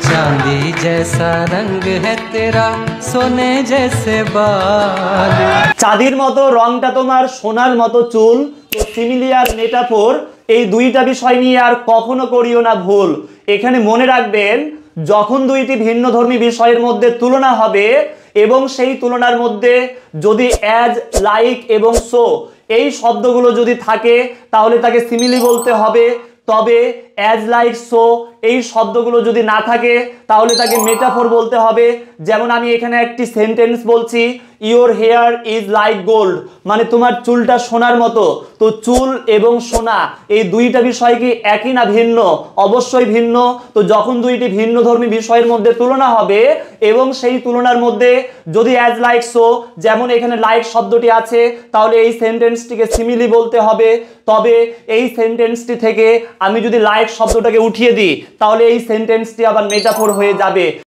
चांदी जैसा रंग है तेरा सोने जैसे बाल। চাঁদির মতো রংটা তোমার, সোনার মতো চুল। তো সিমিলি আর মেটাফোর এই দুইটা বিষয় নিয়ে আর কখনো করিও না ভুল। এখানে মনে রাখবেন, যখন দুইটি ভিন্নধর্মী বিষয়ের মধ্যে তুলনা হবে এবং সেই তুলনার মধ্যে যদি অ্যাজ, লাইক এবং সো এই শব্দগুলো যদি থাকে তাহলে তাকে সিমিলি বলতে হবে। তবে অ্যাজ, লাইক, সো এই শব্দগুলো যদি না থাকে তাহলে তাকে মেটাফোর বলতে হবে। যেমন আমি এখানে একটি সেন্টেন্স বলছি, your hair is like gold, মানে তোমার চুলটা সোনার মতো। তো চুল এবং সোনা এই দুইটা বিষয় কি একই না ভিন্ন? অবশ্যই ভিন্ন। তো যখন দুইটি ভিন্নধর্মী বিষয়ের মধ্যে তুলনা হবে এবং সেই তুলনার মধ্যে যদি অ্যাজ, লাইক, সো যেমন এখানে লাইক শব্দটি আছে তাহলে এই সেন্টেন্সটিকে সিমিলি বলতে হবে। তবে এই সেন্টেন্সটি থেকে আমি যদি লাইক শব্দটাকে উঠিয়ে দিই তাহলে এই সেন্টেন্সটি আবার মেটাফোর হয়ে যাবে।